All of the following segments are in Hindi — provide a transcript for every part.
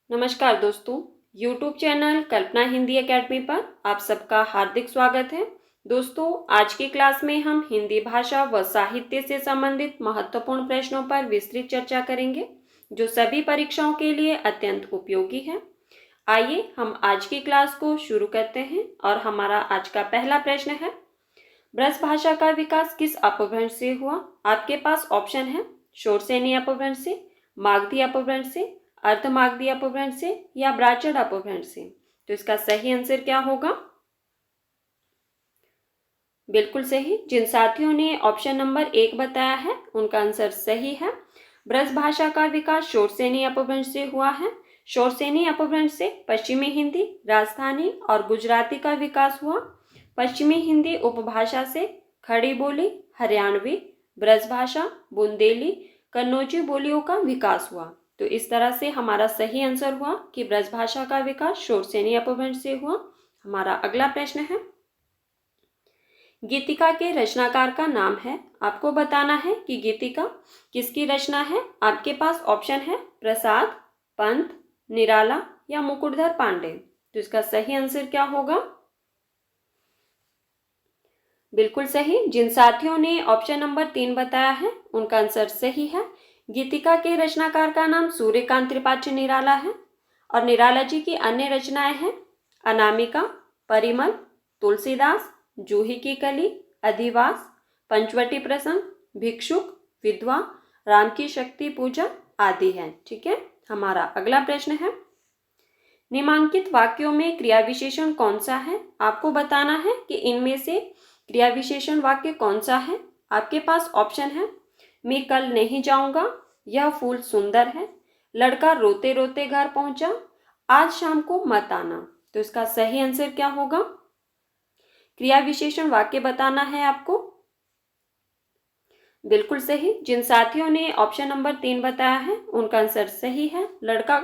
नमस्कार दोस्तों, YouTube चैनल कल्पना हिंदी एकेडमी पर आप सबका हार्दिक स्वागत है। दोस्तों, आज की क्लास में हम हिंदी भाषा व साहित्य से संबंधित महत्वपूर्ण प्रश्नों पर विस्तृत चर्चा करेंगे, जो सभी परीक्षाओं के लिए अत्यंत उपयोगी है। आइए हम आज की क्लास को शुरू करते हैं और हमारा आज का पहला प्रश्न है, ब्रज भाषा का विकास किस अपभ्रंश से हुआ? आपके पास ऑप्शन है शोरसेनी अपभ्रंश से, मागधी अपभ्रंश से, अर्धमागधी अपभ्रंश से या ब्राह्मण अपभ्रंश से। तो इसका सही आंसर क्या होगा? बिल्कुल सही। जिन साथियों ने ऑप्शन नंबर 1 बताया है उनका आंसर सही है। ब्रज भाषा का विकास शोरसेनी अपभ्रंश से हुआ है। शोरसेनी अपभ्रंश से पश्चिमी हिंदी, राजस्थानी और गुजराती का विकास हुआ। पश्चिमी हिंदी उपभाषा से खड़ी बोली, हरियाणवी, ब्रज भाषा, बुंदेली, कन्नौजी बोलियों का विकास हुआ। तो इस तरह से हमारा सही आंसर हुआ कि ब्रज भाषा का विकास शोरसेनी अपभ्रंश से हुआ। हमारा अगला प्रश्न है, गीतिका के रचनाकार का नाम है। आपको बताना है कि गीतिका किसकी रचना है। आपके पास ऑप्शन है प्रसाद, पंत, निराला या मुकुटधर पांडे। तो इसका सही आंसर क्या होगा? बिल्कुल सही। जिन साथियों ने ऑप्शन नंबर 3 बताया है उनका आंसर सही है। गीतिका के रचनाकार का नाम सूर्यकांत त्रिपाठी निराला है और निराला जी की अन्य रचनाएं हैं अनामिका, परिमल, तुलसीदास, जूही की कली, अधिवास, पंचवटी प्रसंग, भिक्षुक, विधवा, राम की शक्ति पूजा आदि हैं। ठीक है। हमारा अगला प्रश्न है, निम्नलिखित वाक्यों में क्रिया विशेषण कौन सा है? आपको बताना है कि इनमें से क्रिया विशेषण वाक्य कौन सा है। आपके पास ऑप्शन है मैं कल नहीं जाऊंगा, यह फूल सुंदर है, लड़का रोते रोते घर पहुंचा, आज शाम को मत आना। तो इसका सही आंसर क्या होगा? क्रिया विशेषण वाक्य बताना है आपको। बिल्कुल सही। जिन साथियों ने ऑप्शन नंबर 3 बताया है उनका आंसर सही है। लड़का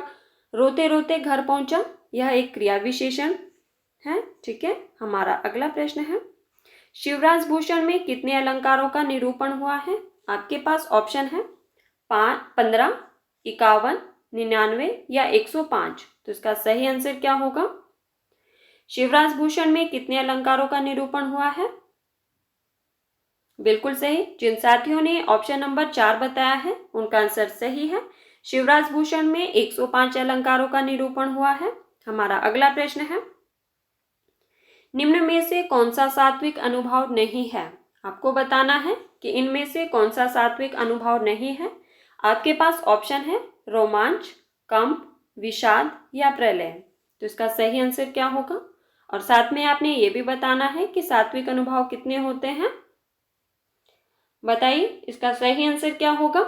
रोते रोते घर पहुंचा, यह एक क्रिया विशेषण है। ठीक है। हमारा अगला प्रश्न है, शिवराज भूषण में कितने अलंकारों का निरूपण हुआ है? आपके पास ऑप्शन है 15, 51, 99 या 105। तो इसका सही आंसर क्या होगा? शिवराज भूषण में कितने अलंकारों का निरूपण हुआ है? बिल्कुल सही। जिन साथियों ने ऑप्शन नंबर 4 बताया है उनका आंसर सही है। शिवराज भूषण में 105 अलंकारों का निरूपण हुआ है। हमारा अगला प्रश्न है, निम्न में से कौन सा सात्विक अनुभाव नहीं है? आपको बताना है कि इनमें से कौन सा सात्विक अनुभाव नहीं है। आपके पास ऑप्शन है रोमांच, कंप, विषाद या प्रलय। तो इसका सही आंसर क्या होगा? और साथ में आपने ये भी बताना है कि सात्विक अनुभाव कितने होते हैं। बताइए इसका सही आंसर क्या होगा?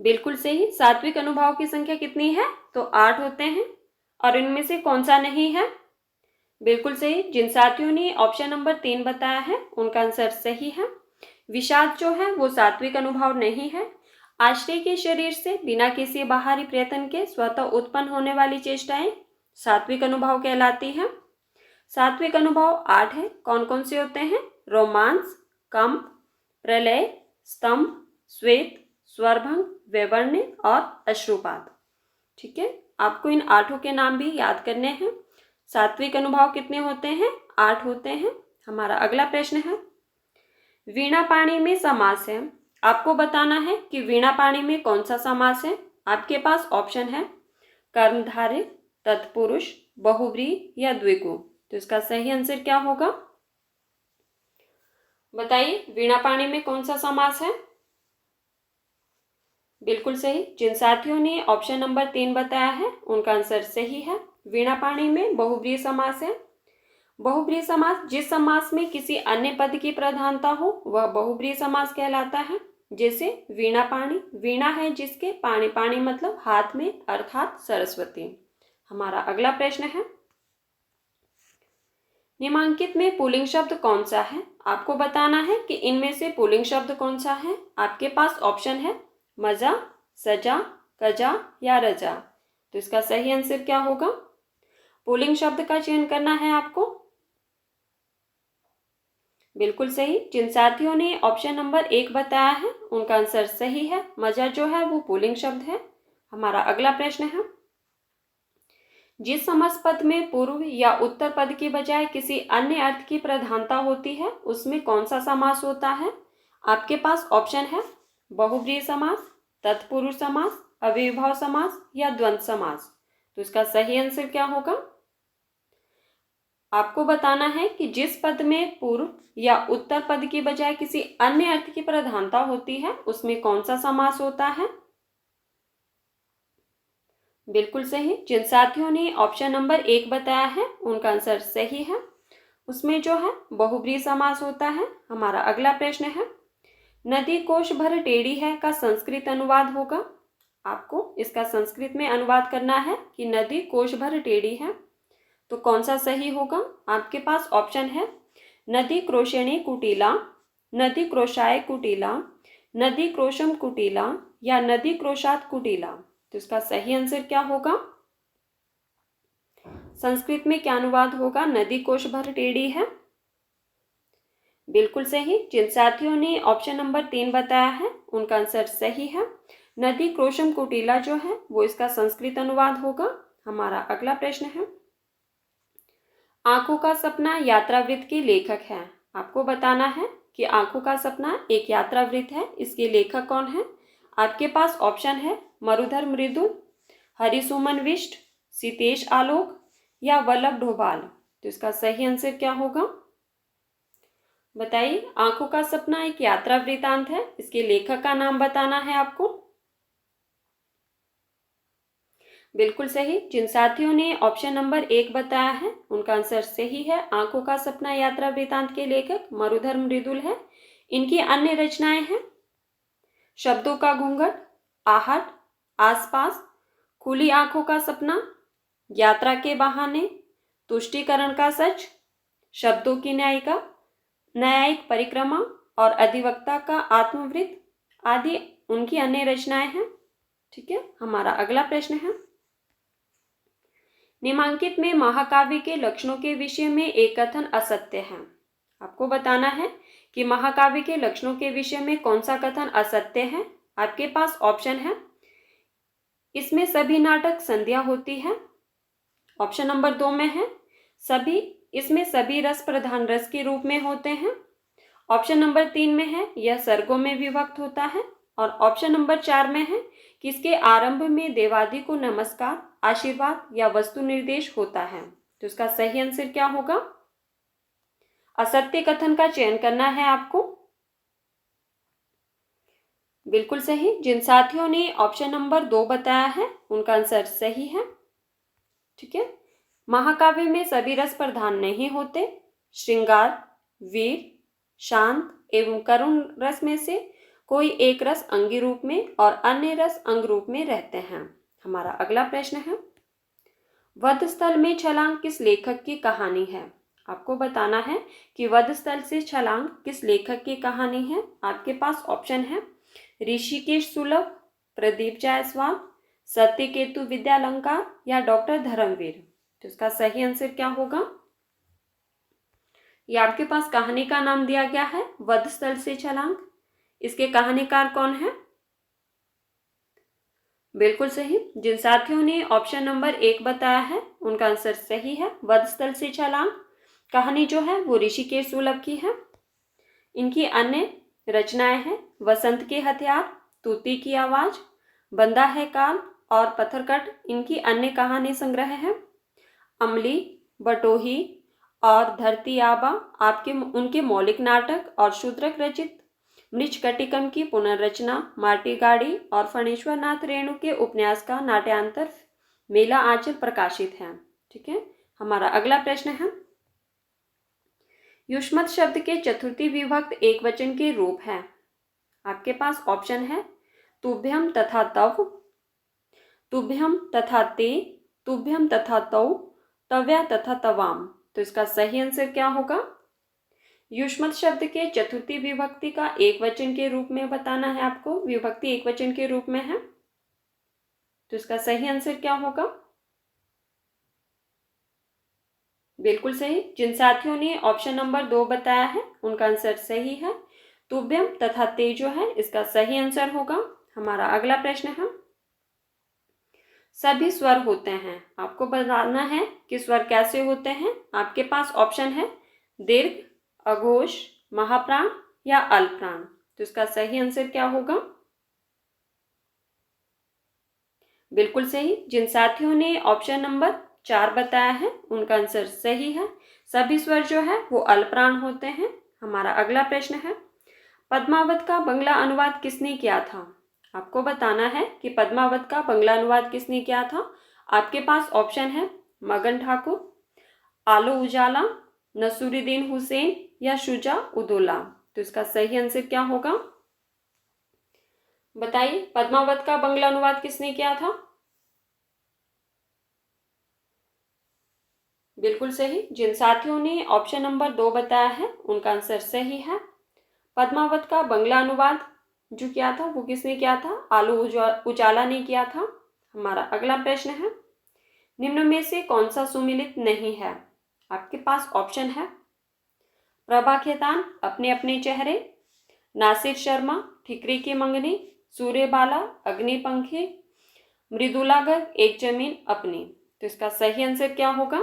बिल्कुल सही। सात्विक अनुभाव की संख्या कितनी है? तो 8 होते हैं। और इनमें से कौन सा नहीं है? बिल्कुल सही। जिन साथियों ने ऑप्शन नंबर 3 बताया है उनका आंसर सही है। विषाद जो है वो सात्विक अनुभव नहीं है। आश्रय के शरीर से बिना किसी बाहरी प्रयत्न के स्वतः उत्पन्न होने वाली चेष्टाएं सात्विक अनुभव कहलाती हैं। सात्विक अनुभव 8 है। कौन कौन से होते हैं? रोमांस, कंप, प्रलय, स्तंभ, श्वेत, स्वरभंग, वैवर्ण्य और अश्रुपात। ठीक है। आपको इन 8 के नाम भी याद करने हैं। सात्विक अनुभाव कितने होते हैं? 8 होते हैं। हमारा अगला प्रश्न है, वीणा पाणी में समास है। आपको बताना है कि वीणा पाणी में कौन सा समास है। आपके पास ऑप्शन है कर्मधारय, तत्पुरुष, बहुव्रीहि या द्विगु। तो इसका सही आंसर क्या होगा? बताइए वीणा पाणी में कौन सा समास है? बिल्कुल सही। जिन साथियों ने ऑप्शन नंबर 3 बताया है उनका आंसर सही है। वीणा पाणी में बहुव्रीहि समास है। बहुव्रीहि समास जिस समास में किसी अन्य पद की प्रधानता हो वह बहुव्रीहि समास कहलाता है। जैसे वीणा पाणी, वीणा है जिसके, पाणी, पाणी मतलब हाथ में अर्थात सरस्वती। हमारा अगला प्रश्न है, निम्नलिखित में पुल्लिंग शब्द कौन सा है? आपको बताना है कि इनमें से पुल्लिंग शब्द कौन सा है। आपके पास ऑप्शन है मजा, सजा, कजा या रजा। तो इसका सही आंसर क्या होगा? पुल्लिंग शब्द का चयन करना है आपको। बिल्कुल सही। जिन साथियों ने ऑप्शन नंबर 1 बताया है उनका आंसर सही है। मजा जो है वो पुल्लिंग शब्द है। हमारा अगला प्रश्न है, जिस समास पद में पूर्व या उत्तर पद के बजाय किसी अन्य अर्थ की प्रधानता होती है उसमें कौन सा समास होता है? आपके पास ऑप्शन है बहुब्रीहि समास, तत्पुरुष समास, अव्ययीभाव समास या द्वंद्व समास। तो इसका सही आंसर क्या होगा? आपको बताना है कि जिस पद में पूर्व या उत्तर पद की बजाय किसी अन्य अर्थ की प्रधानता होती है उसमें कौन सा समास होता है। बिल्कुल सही। जिन साथियों ने ऑप्शन नंबर 1 बताया है उनका आंसर सही है। उसमें जो है बहुब्रीहि समास होता है। हमारा अगला प्रश्न है, नदी कोश भर टेढ़ी है का संस्कृत अनुवाद होगा। आपको इसका संस्कृत में अनुवाद करना है कि नदी कोश भर टेढ़ी है, तो कौन सा सही होगा? आपके पास ऑप्शन है नदी क्रोशेणे कुटिला, नदी क्रोशाय कुटिला, नदी क्रोशम कुटिला या नदी क्रोशात कुटिला। तो इसका सही आंसर क्या होगा? संस्कृत में क्या अनुवाद होगा? नदी कोश भर टेढ़ी है। बिल्कुल सही। जिन साथियों ने ऑप्शन नंबर 3 बताया है उनका आंसर सही है। नदी क्रोशम कुटिला जो है वो इसका संस्कृत अनुवाद होगा। हमारा अगला प्रश्न है, आंखों का सपना यात्रावृत्त के लेखक हैं। आपको बताना है कि आंखों का सपना एक यात्रावृत्त है, इसके लेखक कौन है? आपके पास ऑप्शन है मरुधर मृदुल, हरिसुमन विष्ट, सीतेश आलोक या वल्लभ डोभाल। तो इसका सही आंसर क्या होगा? बताइए। आंखों का सपना एक यात्रा वृतांत है, इसके लेखक का नाम बताना है आपको। बिल्कुल सही। जिन साथियों ने ऑप्शन नंबर 1 बताया है उनका आंसर सही है। आंखों का सपना यात्रा वृतांत के लेखक मरुधर मृदुल है। इनकी अन्य रचनाएं हैं शब्दों का घूंघट, आहट, आसपास, खुली आंखों का सपना, यात्रा के बहाने, तुष्टीकरण का सच, शब्दों की न्यायिका, न्यायिक परिक्रमा और अधिवक्ता का आत्मवृत्त आदि उनकी अन्य रचनाएं हैं। ठीक है। हमारा अगला प्रश्न है, निम्नांकित में महाकाव्य के लक्षणों के विषय में एक कथन असत्य है। आपको बताना है कि महाकाव्य के लक्षणों के विषय में कौन सा कथन असत्य है। आपके पास ऑप्शन है इसमें सभी नाटक संध्या होती है। ऑप्शन नंबर 2 में है इसमें सभी रस प्रधान रस के रूप में होते हैं। ऑप्शन नंबर 3 में है यह सर्गों में विभक्त होता है। और ऑप्शन नंबर 4 में है कि इसके आरंभ में देवादि को नमस्कार, आशीर्वाद या वस्तु निर्देश होता है। तो इसका सही आंसर क्या होगा? असत्य कथन का चयन करना है आपको। बिल्कुल सही। जिन साथियों ने ऑप्शन नंबर 2 बताया है उनका आंसर सही है। ठीक है। महाकाव्य में सभी रस प्रधान नहीं होते। श्रृंगार, वीर, शांत एवं करुण रस में से कोई एक रस अंगी रूप में और अन्य रस अंग रूप में रहते हैं। हमारा अगला प्रश्न है, वध स्थल में छलांग किस लेखक की कहानी है। आपको बताना है कि वध स्थल से छलांग किस लेखक की कहानी है। आपके पास ऑप्शन है ऋषिकेश सुलभ, प्रदीप जायसवाल, सत्यकेतु विद्यालंकार या डॉक्टर धर्मवीर। तो इसका सही आंसर क्या होगा? ये आपके पास कहानी का नाम दिया गया है वध स्थल से छलांग। इसके कहानीकार कौन है? बिल्कुल सही। जिन साथियों ने ऑप्शन नंबर 1 बताया है उनका आंसर सही है। वध स्थल से छलांग कहानी जो है वो ऋषिकेश सुलभ की है। इनकी अन्य रचनाएं हैं वसंत के हथियार, तूती की आवाज, बंदा है काल और पत्थरकट इनकी अन्य कहानी संग्रह है। अमली, बटोही और धरती आबा उनके मौलिक नाटक और शूद्रक रचित मृच्छकटिकम की पुनर्रचना, माटी गाड़ी और फणेश्वर नाथ रेणु के उपन्यास का नाट्यांतर मेला आंचल प्रकाशित है। ठीक है। हमारा अगला प्रश्न है, युष्मत शब्द के चतुर्थी विभक्त एक वचन के रूप है। आपके पास ऑप्शन है तुभ्यम तथा तव, तुभ्यम तथा ते, तुभ्यम तथा तौ, तव्या तथा तवाम। तो इसका सही आंसर क्या होगा? युष्मत शब्द के चतुर्थी विभक्ति का एक वचन के रूप में बताना है आपको। विभक्ति एक वचन के रूप में है, तो इसका सही आंसर क्या होगा? बिल्कुल सही। जिन साथियों ने ऑप्शन नंबर 2 बताया है उनका आंसर सही है। तुभ्यम तथा ते जो है इसका सही आंसर होगा। हमारा अगला प्रश्न है, सभी स्वर होते हैं। आपको बताना है कि स्वर कैसे होते हैं। आपके पास ऑप्शन है दीर्घ, अघोष, महाप्राण या अल्पप्राण। तो इसका सही आंसर क्या होगा? बिल्कुल सही। जिन साथियों ने ऑप्शन नंबर 4 बताया है उनका आंसर सही है। सभी स्वर जो है वो अल्पप्राण होते हैं। हमारा अगला प्रश्न है, पद्मावत का बंगला अनुवाद किसने किया था? आपको बताना है कि पद्मावत का बंगला अनुवाद किसने किया था। आपके पास ऑप्शन है मगन ठाकुर, आलो उजाला, नसूरुद्दीन हुसैन या शुजा उदौला। तो इसका सही आंसर क्या होगा? बताइए, पद्मावत का बंगला अनुवाद किसने किया था? बिल्कुल सही। जिन साथियों ने ऑप्शन नंबर 2 बताया है उनका आंसर सही है। पद्मावत का बंगला अनुवाद जो किया था वो किसने किया था? आलो उजाला ने किया था। हमारा अगला प्रश्न है, निम्न में से कौन सा सुमिलित नहीं है? आपके पास ऑप्शन है प्रभा खेतान, अपने अपने चेहरे, नासिर शर्मा, ठिकरी की मंगनी, सूर्यबाला, अग्निपंखी, मृदुला गर्ग, एक जमीन अपनी। तो इसका सही आंसर क्या होगा?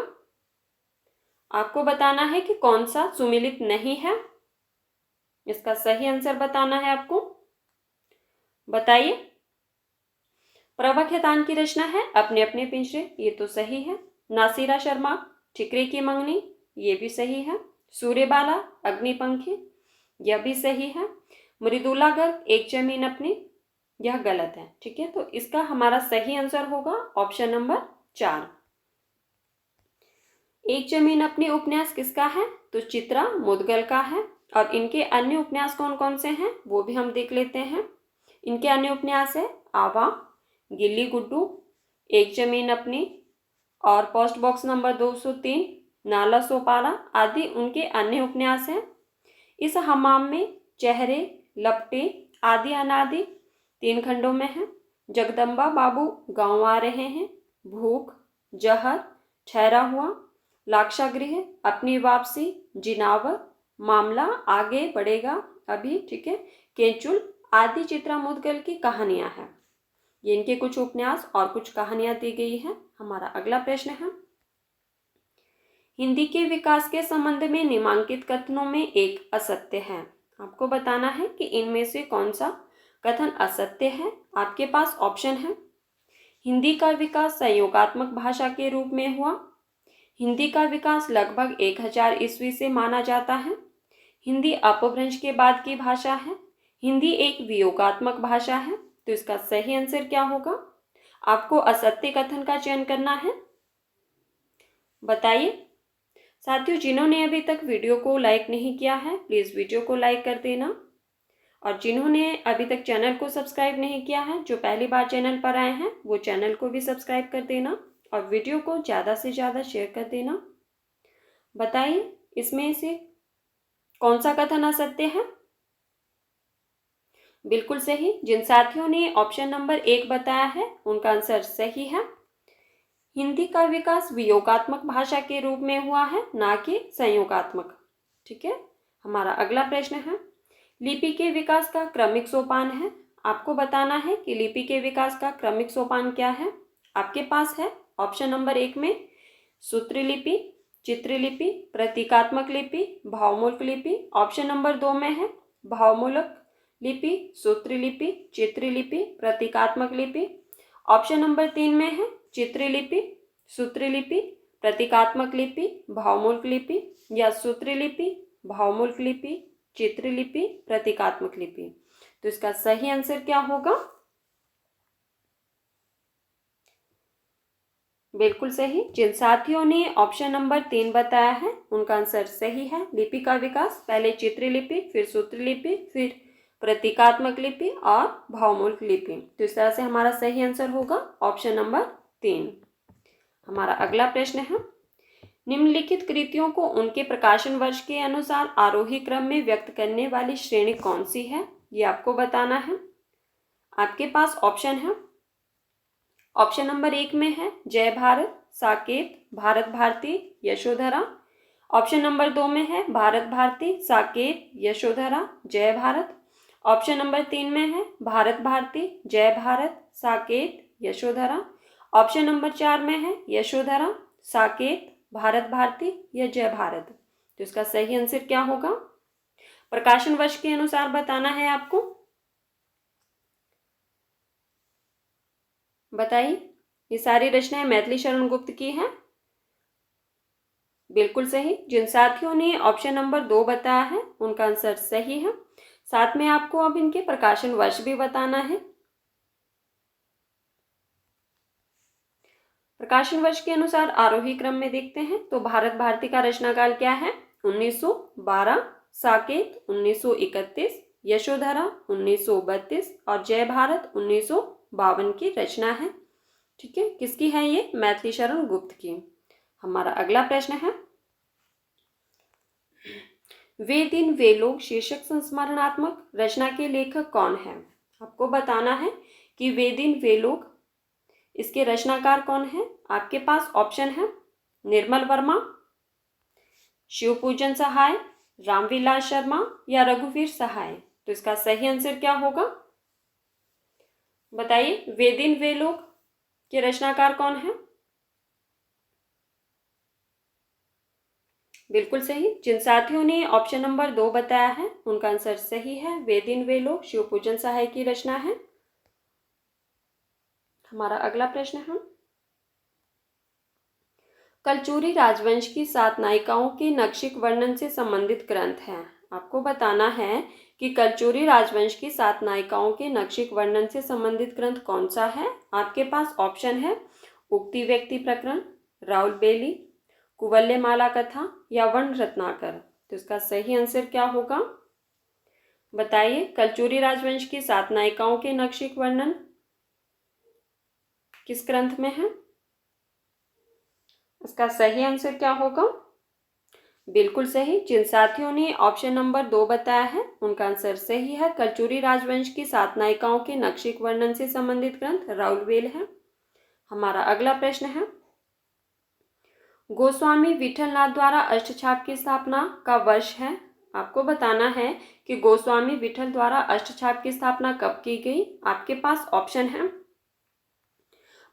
आपको बताना है कि कौन सा सुमिलित नहीं है। इसका सही आंसर बताना है आपको। बताइए। प्रभा खेतान की रचना है अपने अपने पिंजरे, ये तो सही है। नासिरा शर्मा, ठिकरे की मंगनी, ये भी सही है। सूर्यबाला, अग्निपंखी, यह भी सही है। मृदुला गर्ग, एक जमीन अपनी, यह गलत है। ठीक है, तो इसका हमारा सही आंसर होगा ऑप्शन नंबर 4। एक जमीन अपनी उपन्यास किसका है? तो चित्रा मुदगल का है। और इनके अन्य उपन्यास कौन कौन से हैं वो भी हम देख लेते हैं। इनके अन्य उपन्यास है आवा, गिल्ली गुड्डू, एक जमीन अपनी और post box number 203, Nala Sopara आदि उनके अन्य उपन्यास हैं। इस हमाम में चेहरे, लपटे आदि अनादि 3 खंडों में है। जगदम्बा बाबू गांव आ रहे हैं, भूख, जहर, ठहरा हुआ, लाक्षागृह, अपनी वापसी, जिनावर, मामला आगे बढ़ेगा अभी, ठीक है, केंचुल आदि चित्रा मुदगल की कहानियां हैं। ये इनके कुछ उपन्यास और कुछ कहानियां दी गई हैं। हमारा अगला प्रश्न है, हिंदी के विकास के संबंध में निम्नांकित कथनों में एक असत्य है। आपको बताना है कि इनमें से कौन सा कथन असत्य है। आपके पास ऑप्शन है हिंदी का विकास संयोगात्मक भाषा के रूप में हुआ, हिंदी का विकास लगभग 1000 ईस्वी से माना जाता है, हिंदी अपभ्रंश के बाद की भाषा है, हिंदी एक वियोगात्मक भाषा है। तो इसका सही आंसर क्या होगा? आपको असत्य कथन का चयन करना है। बताइए। साथियों, जिन्होंने अभी तक वीडियो को लाइक नहीं किया है प्लीज़ वीडियो को लाइक कर देना, और जिन्होंने अभी तक चैनल को सब्सक्राइब नहीं किया है, जो पहली बार चैनल पर आए हैं, वो चैनल को भी सब्सक्राइब कर देना और वीडियो को ज़्यादा से ज़्यादा शेयर कर देना। बताइए, इसमें से कौन सा कथन असत्य है? बिल्कुल सही। जिन साथियों ने ऑप्शन नंबर 1 बताया है उनका आंसर सही है। हिंदी का विकास वियोगात्मक भाषा के रूप में हुआ है, ना कि संयोगात्मक। ठीक है। हमारा अगला प्रश्न है, लिपि के विकास का क्रमिक सोपान है। आपको बताना है कि लिपि के विकास का क्रमिक सोपान क्या है। आपके पास है ऑप्शन नंबर 1 में सूत्रलिपि, चित्रलिपि, प्रतीकात्मक लिपि, भावमूलक लिपि। ऑप्शन नंबर 2 में है भावमूलक लिपि, सूत्रलिपि, चित्रलिपि, प्रतीकात्मक लिपि। ऑप्शन नंबर 3 में है चित्रलिपि, सूत्रलिपि, प्रतीकात्मक लिपि, भावमूलक लिपि या सूत्रलिपि, भावमूलक लिपि, चित्रलिपि, प्रतीकात्मक लिपि। तो इसका सही आंसर क्या होगा? बिल्कुल सही। जिन साथियों ने ऑप्शन नंबर 3 बताया है उनका आंसर सही है। लिपि का विकास पहले चित्रलिपि, फिर सूत्रलिपि, फिर प्रतीकात्मक लिपि और भावमूलक लिपि। तो इस तरह से हमारा सही आंसर होगा ऑप्शन नंबर 3। हमारा अगला प्रश्न है, निम्नलिखित कृतियों को उनके प्रकाशन वर्ष के अनुसार आरोही क्रम में व्यक्त करने वाली श्रेणी कौन सी है, ये आपको बताना है। आपके पास ऑप्शन है, ऑप्शन नंबर 1 में है जय भारत, साकेत, भारत भारती, यशोधरा। ऑप्शन नंबर 2 में है भारत भारती, साकेत, यशोधरा, जय भारत। ऑप्शन नंबर 3 में है भारत भारती, जय भारत, साकेत, यशोधरा। ऑप्शन नंबर 4 में है यशोधरा, साकेत, भारत भारती या जय भारत। तो इसका सही आंसर क्या होगा? प्रकाशन वर्ष के अनुसार बताना है आपको। बताइए, ये सारी रचनाएं मैथिली शरण गुप्त की हैं। बिल्कुल सही। जिन साथियों ने ऑप्शन नंबर 2 बताया है उनका आंसर सही है। साथ में आपको अब इनके प्रकाशन वर्ष भी बताना है। प्रकाशन वर्ष के अनुसार आरोही क्रम में देखते हैं तो भारत भारती का रचनाकाल क्या है? 1912, साकेत 1931, यशोधरा 1932 और जय भारत 1952 की रचना है। ठीक है, किसकी है ये? मैथिली शरण गुप्त की। हमारा अगला प्रश्न है, वे दिन वे लोग शीर्षक संस्मरणात्मक रचना के लेखक कौन है? आपको बताना है कि वे दिन वे लोग, इसके रचनाकार कौन है? आपके पास ऑप्शन है निर्मल वर्मा, शिवपूजन सहाय, रामविलास शर्मा या रघुवीर सहाय। तो इसका सही आंसर क्या होगा? बताइए, वे दिन वे लोग के रचनाकार कौन है? बिल्कुल सही। जिन साथियों ने ऑप्शन नंबर 2 बताया है उनका आंसर सही है। वे दिन वे लोग शिवपूजन सहाय की रचना है। हमारा अगला प्रश्न है, कलचुरी राजवंश की 7 नायिकाओं के नक्षिक वर्णन से संबंधित ग्रंथ है। आपको बताना है कि कलचुरी राजवंश की 7 नायिकाओं के नक्षिक वर्णन से संबंधित ग्रंथ कौन सा है? आपके पास ऑप्शन है उक्ति व्यक्ति प्रकरण, राउल बेली, कुवल्यमाला कथा या वर्ण रत्नाकर। तो इसका सही आंसर क्या होगा? बताइए, कलचुरी राजवंश की 7 नायिकाओं के नक्षिक वर्णन किस ग्रंथ में है? इसका सही आंसर क्या होगा? बिल्कुल सही। जिन साथियों ने ऑप्शन नंबर 2 बताया है उनका आंसर सही है। कलचुरी राजवंश की 7 नायिकाओं के नक्षिक वर्णन से संबंधित ग्रंथ राउलवेल है। हमारा अगला प्रश्न है, गोस्वामी विठलनाथ द्वारा अष्टछाप की स्थापना का वर्ष है। आपको बताना है कि गोस्वामी विठल द्वारा अष्टछाप की स्थापना कब की गई। आपके पास ऑप्शन है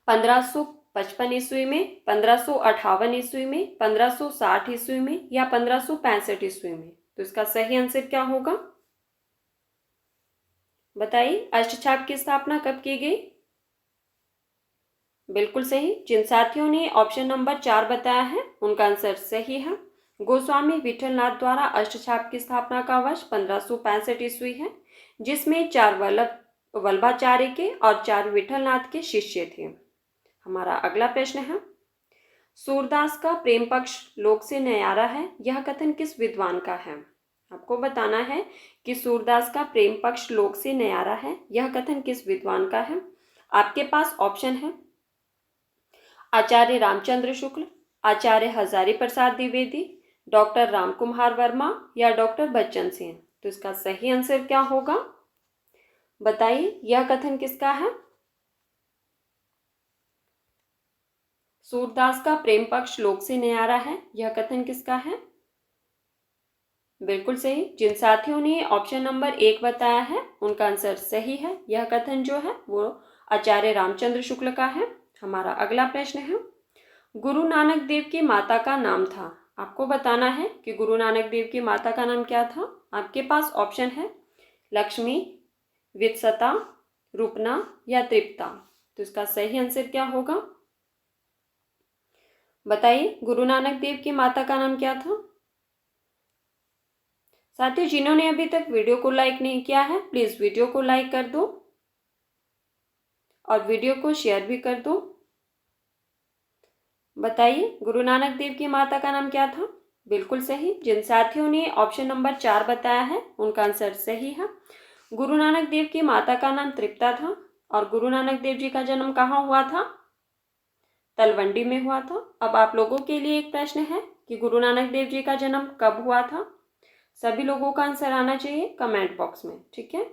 1555 ईस्वी में, 1558 ईस्वी में, 1560 ईस्वी में या 1565 ईस्वी में। तो इसका सही आंसर क्या होगा? बताइए, अष्टछाप की स्थापना कब की गई? बिल्कुल सही। जिन साथियों ने ऑप्शन नंबर 4 बताया है उनका आंसर सही है। गोस्वामी विठलनाथ द्वारा अष्टछाप की स्थापना का वर्ष 1565 ईस्वी है, जिसमें 4 वल्लभाचार्य के और 4 विठलनाथ के शिष्य थे। हमारा अगला प्रश्न है, सूरदास का प्रेम पक्ष लोक से न्यारा है, यह कथन किस विद्वान का है? आपको बताना है कि सूरदास का प्रेम पक्ष लोक से न्यारा है, यह कथन किस विद्वान का है। आपके पास ऑप्शन है आचार्य रामचंद्र शुक्ल, आचार्य हजारी प्रसाद द्विवेदी, डॉक्टर रामकुमार वर्मा या डॉक्टर बच्चन सिंह। तो इसका सही आंसर क्या होगा? बताइए, यह कथन किसका है? सूरदास का प्रेम पक्ष लोक से न्यारा है, यह कथन किसका है? बिल्कुल सही। जिन साथियों ने ऑप्शन नंबर 1 बताया है उनका आंसर सही है। यह कथन जो है वो आचार्य रामचंद्र शुक्ल का है। हमारा अगला प्रश्न है, गुरु नानक देव की माता का नाम था। आपको बताना है कि गुरु नानक देव की माता का नाम क्या था। आपके पास ऑप्शन है लक्ष्मी, वित्सता, रूपना या तृप्ता। तो इसका सही आंसर क्या होगा? बताइए, गुरु नानक देव की माता का नाम क्या था? साथियों, जिन्होंने अभी तक वीडियो को लाइक नहीं किया है प्लीज वीडियो को लाइक कर दो और वीडियो को शेयर भी कर दो। बताइए, गुरु नानक देव की माता का नाम क्या था? बिल्कुल सही। जिन साथियों ने ऑप्शन नंबर 4 बताया है उनका आंसर सही है। गुरु नानक देव की माता का नाम तृप्ता था और गुरु नानक देव जी का जन्म कहाँ हुआ था? तलवंडी में हुआ था। अब आप लोगों के लिए एक प्रश्न है कि गुरु नानक देव जी का जन्म कब हुआ था? सभी लोगों का आंसर आना चाहिए कमेंट बॉक्स में। ठीक है,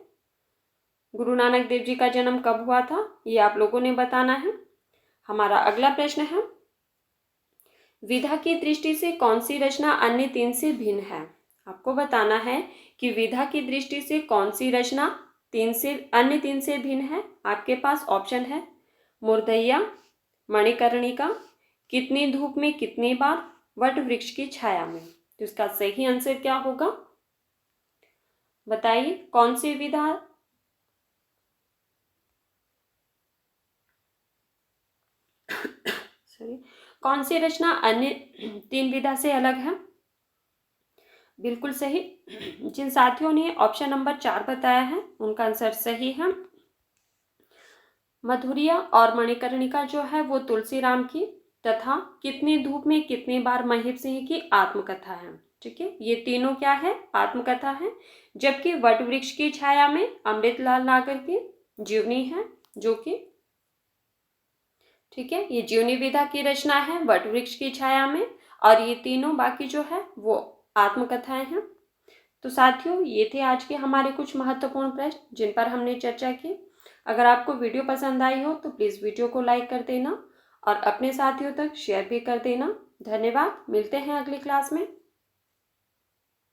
गुरु नानक देव जी का जन्म कब हुआ था ये आप लोगों ने बताना है। हमारा अगला प्रश्न है, विधा की दृष्टि से कौन सी रचना अन्य 3 से भिन्न है? आपको बताना है कि विधा की दृष्टि से कौन सी रचना अन्य 3 से भिन्न है। आपके पास ऑप्शन है मुर्दैया, मणिकर्णिका, कितनी धूप में कितनी बार, वट वृक्ष की छाया में। तो इसका सही आंसर क्या होगा बताइए, कौन सी विधा कौन सी रचना अन्य 3 विधा से अलग है। बिल्कुल सही, जिन साथियों ने ऑप्शन नंबर 4 बताया है उनका आंसर सही है। मधुरिया और मणिकर्णिका जो है वो तुलसीराम की तथा कितनी धूप में कितनी बार महीप सिंह की आत्मकथा है। ठीक है, ये तीनों क्या है, आत्मकथा है। जबकि वट वृक्ष की छाया में अमृतलाल नागर की जीवनी है, जो कि ठीक है, ये जीवनी विधा की रचना है वट वृक्ष की छाया में, और ये तीनों बाकी जो है वो आत्मकथाएं हैं। तो साथियों, ये थे आज के हमारे कुछ महत्वपूर्ण प्रश्न जिन पर हमने चर्चा की। अगर आपको वीडियो पसंद आई हो तो प्लीज़ वीडियो को लाइक कर देना और अपने साथियों तक शेयर भी कर देना। धन्यवाद, मिलते हैं अगली क्लास में।